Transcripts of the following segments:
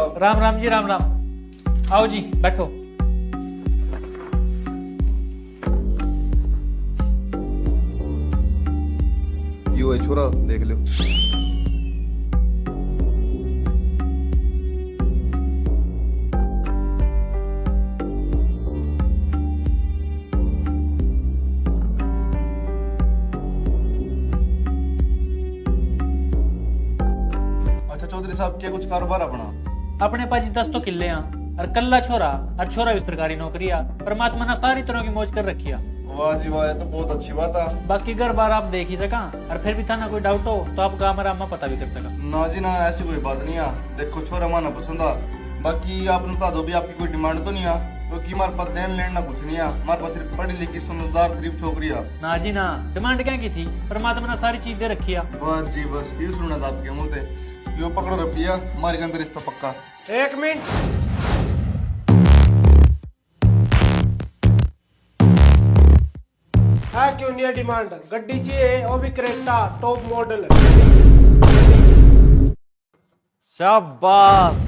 साहब। राम राम जी, राम राम। आओ जी, बैठो। यो है छोरा, देख लो। अच्छा चौधरी साहब, क्या कुछ कारोबार अपना? अपने पास 10 तो किले हैं और कल्ला छोरा और छोरा भी सरकारी नौकरी आ। परमात्मा ने सारी तरह की मौज कर रखी है। वाह जी वाह, ये तो बहुत अच्छी बात है। बाकी घर बार आप देख ही सका, और फिर भी था ना कोई डाउट हो तो आप हमारा अम्मा पता भी कर सका। ना जी ना, ऐसी कोई बात नहीं है। देखो छोरा माना पसंद आ, बाकी आप बता दो भी आपकी कोई डिमांड तो नहीं है, क्योंकि हमारे पास देन लेना कुछ नहीं है। हमारे पास सिर्फ पढ़ी लिखी समझदार गरीब छोकरी है। ना जी ना, डिमांड क्या की थी, परमात्मा ने सारी चीज दे रखी है। बस जी बस, ये सुना था आपके मुंह से। यो पकड़ो रुपया, हमारे अंदर रिश्ता पक्का। एक मिनट, है क्यों नहीं है डिमांड? गड्डी चाहिए, वो भी क्रेटा टॉप मॉडल। शाबाश।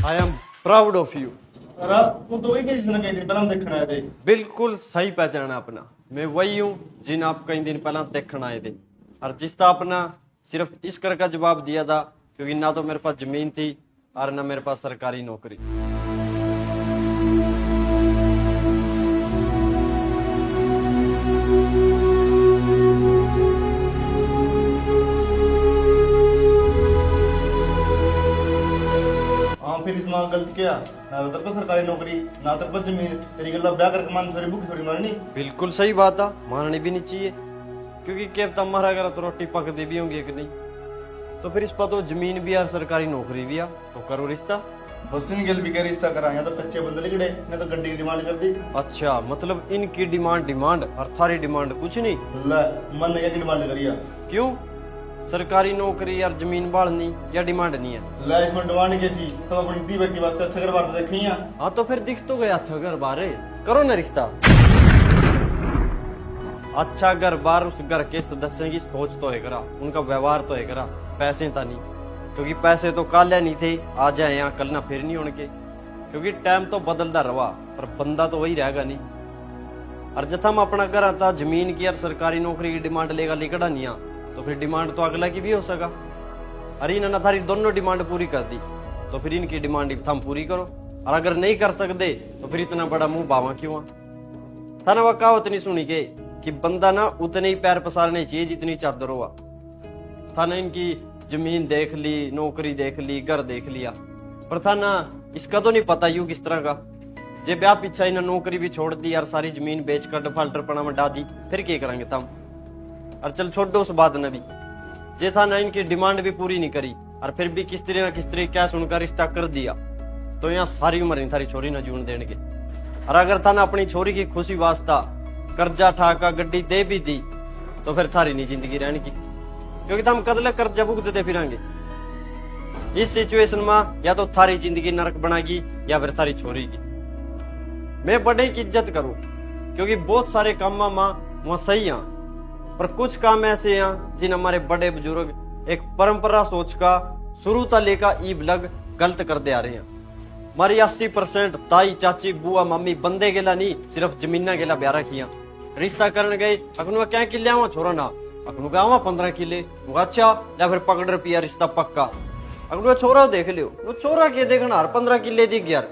I am proud of you. तू तो वही किसी ने कई दिन पहले देखना आए थे। बिल्कुल सही पहचाना अपना। मैं वही हूँ जिन आप कई दिन पहले देखने आए थे, और जिसका अपना सिर्फ इस कर का जवाब दिया था, क्योंकि ना तो मेरे पास जमीन थी और ना मेरे पास सरकारी नौकरी। हाँ फिर इसमें गलती क्या? ना तेरे को सरकारी नौकरी, ना तेरे को जमीन, तेरी गल्ला ब्याह करके मान सारी भूखी थोड़ी मारनी। बिल्कुल सही बात है, माननी भी नहीं चाहिए, क्योंकि क्या पता हमारा अगर तो रोटी पकती भी होंगी कि नहीं। तो फिर इस पर तो जमीन भी और सरकारी नौकरी भी है, तो करो रिश्ता। बस इन गल भी क्या रिश्ता करा, यहाँ तो कच्चे बंदे लिखड़े, मैं तो गड्डी की डिमांड कर दी। अच्छा, मतलब इनकी डिमांड और थारी डिमांड कुछ नहीं। ले, मन ने क्या डिमांड करी है? क्यों? सरकारी नौकरी और जमीन बाढ़नी या डिमांड नहीं है? ले, इसमें डिमांड की थी तो अपनी दी बेटी बात अच्छा कर बात देखी है। हाँ तो फिर दिख तो गया अच्छा घर बार है, करो ना रिश्ता। अच्छा घर बार उस घर के सदस्य की सोच तो है करा, उनका व्यवहार तो है करा, पैसे तो नहीं, क्योंकि पैसे तो काले नहीं थे, आ जाए यहाँ कल ना फिर नहीं होने, क्योंकि टाइम तो बदलता रहा पर बंदा तो वही रहेगा नहीं। और जब हम अपना घर आता जमीन की और सरकारी नौकरी की डिमांड लेगा लिकड़ा नहीं आ, तो फिर डिमांड तो अगला की भी हो सका। अरे इन्होंने थारी दोनों डिमांड पूरी कर दी, तो फिर इनकी डिमांड थम पूरी करो, और अगर नहीं कर सकते तो फिर इतना बड़ा मुंह बावा क्यों? था ना वह कहावत नहीं सुनी के कि बंदा ना उतने ही पैर पसारने चाहिए जितनी चादर हुआ। था ना इनकी जमीन देख ली, नौकरी देख ली, घर देख लिया, पर था ना इसका तो नहीं पता यू किस तरह का। जे ब्याह पीछा इन्हें नौकरी भी छोड़ दी और सारी जमीन बेचकर डिफाल्टर पना में डाल दी, फिर क्या करेंगे तम? और चल छोड़ दो उस बात ने भी, जे था ना इनकी डिमांड भी पूरी नहीं करी और फिर भी किस तरह ना किस तरह क्या सुनकर रिश्ता कर दिया, तो यहाँ सारी उम्र नहीं थारी छोरी ना जीवन देने के। और अगर था ना अपनी छोरी की खुशी वास्ता कर्जा ठाका गड्डी दे भी दी, तो फिर थारी नहीं जिंदगी रहने की, क्योंकि हम कदले कर्जा भुगतते फिरेंगे। इस सिचुएशन में या तो थारी जिंदगी नरक बनाएगी या फिर थारी छोरी की। मैं बड़े की इज्जत करूं, क्योंकि बहुत सारे काम वहां सही हैं, पर कुछ काम ऐसे हैं जिन हमारे बड़े बुजुर्ग एक परंपरा सोच का शुरू तक लेकर ईब लग गलत कर दे आ रहे हैं। हमारी 80% ताई चाची बुआ मम्मी बंदे गेला नहीं, सिर्फ जमीना गेला ब्याह रखिया। रिश्ता करने गए अखनू क्या किले आवा छोरा ना, अखनू का आवा 15 किले, अच्छा या फिर पकड़ रुपया रिश्ता पक्का। अखनू छोरा देख लियो, वो छोरा के देखना 15 किले दी यार।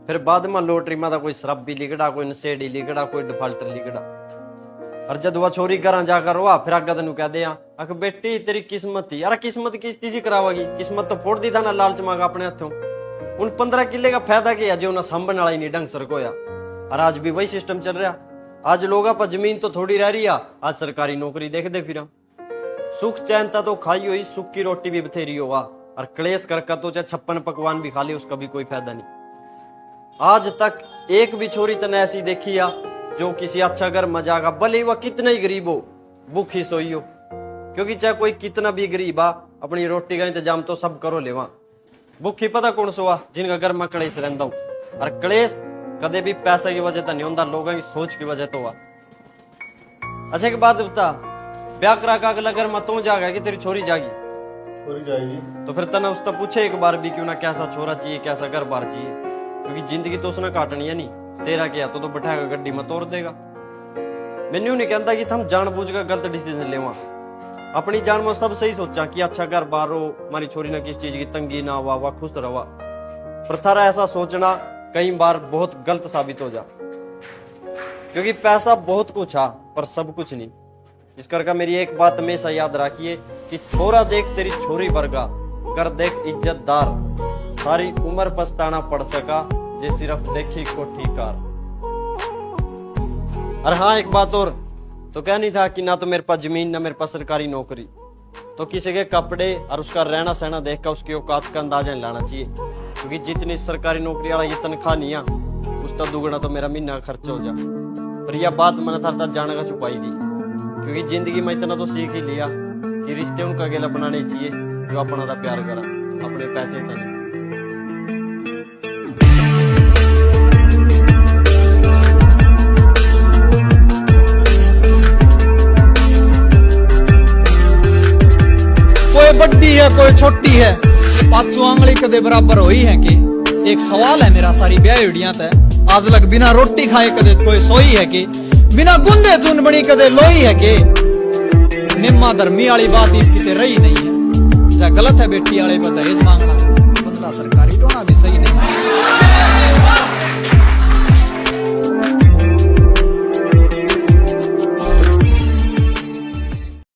फिर बाद में लोटरी में कोई शराबी लिगड़ा, कोई नशेड़ी लिगड़ा, कोई डिफाल्टर लिगड़ा। और जब वह छोरी घर जाकर हुआ फिर आगे तेन कह दे अख बेटी तेरी किस्मत थी। यार किस्मत किस सी करावागी, किस्मत तो फोड़ दी था ना लालच मांगा अपने हाथों। उन 15 किले का फायदा क्या जो उन्हें संभन वाला ही नहीं ढंग सर कोया। और आज भी वही सिस्टम चल रहा। आज लोगों पर जमीन तो थोड़ी रह रही है, आज सरकारी नौकरी देख दे फिर। सुख चैनता तो खाई हुई, सुख की रोटी भी बथेरी होगा, और क्लेश करके तो चाहे 56 पकवान भी खा ले उसका भी कोई फायदा नहीं। आज तक एक भी छोरी तने ऐसी देखी है जो किसी अच्छा घर में जाएगा, भले वह कितना ही गरीब हो, भूखी सोई हो। क्योंकि चाहे कोई कितना भी गरीब आ, अपनी रोटी का इंतजाम तो सब करो लेवा। भूखी पता कौन सोआ, जिनका घर में कलेश रहता हूं। और कलेश कदे भी पैसे की वजह तो नहीं होता, लोगों की सोच की वजह तो हुआ। अच्छा एक बात बता, ब्याह करा का अगला घर में तू जाएगा कि तेरी छोरी जाएगी? छोरी जाएगी। तो फिर तने उससे पूछे एक बार भी क्यों ना कैसा छोरा चाहिए, कैसा घर बार चाहिए? क्योंकि जिंदगी तो उसने काटनी है नहीं, तेरा क्या तो बैठाएगा गड्डी में तोड़ देगा। मैन्यू नहीं कहता कि हम जानबूझ कर गलत डिसीजन लेवा। अपनी जान में सब सही सोचा कि अच्छा घर बार हो, हमारी छोरी ना किस चीज की तंगी ना हुआ, वह खुश रहा। पर थारा ऐसा सोचना कई बार बहुत गलत साबित हो जा। क्योंकि पैसा बहुत कुछ है पर सब कुछ नहीं। इस करके मेरी एक बात हमेशा याद रखिए कि छोरा देख तेरी छोरी वर्गा, कर देख इज्जतदार, सारी उम्र पछताना पड़ सका जे सिर्फ देखी कोठी कार। और हाँ एक बात और, तो क्या नहीं था कि ना तो मेरे पास जमीन ना मेरे पास सरकारी नौकरी, तो किसी के कपड़े और उसका रहना सहना देख कर उसकी औकात का अंदाजा नहीं लाना चाहिए। क्योंकि जितनी सरकारी नौकरी वाला ये तनख्वाह नहीं है, उसका दुगना तो मेरा महीना खर्च हो जा। पर यह बात मैंने था जाने का छुपाई दी। क्योंकि जिंदगी में इतना तो सीख ही लिया कि रिश्ते उनका अकेला बनाने चाहिए जो अपना था प्यार करा, अपने पैसे था नहीं। कोई बड्डी है कोई छोटी है, पांचों आंगली कदे बराबर होई है कि? एक सवाल है मेरा सारी ब्याह उड़िया तय, आज लग बिना रोटी खाए कदे कोई सोई है कि? बिना गुंदे चुन बनी कदे लोई है कि? निम्मा धर्मी वाली बात किते रही नहीं है। चाहे गलत है बेटी वाले पर दहेज मांगना, बंदला सरकारी टोना भी सही नहीं है।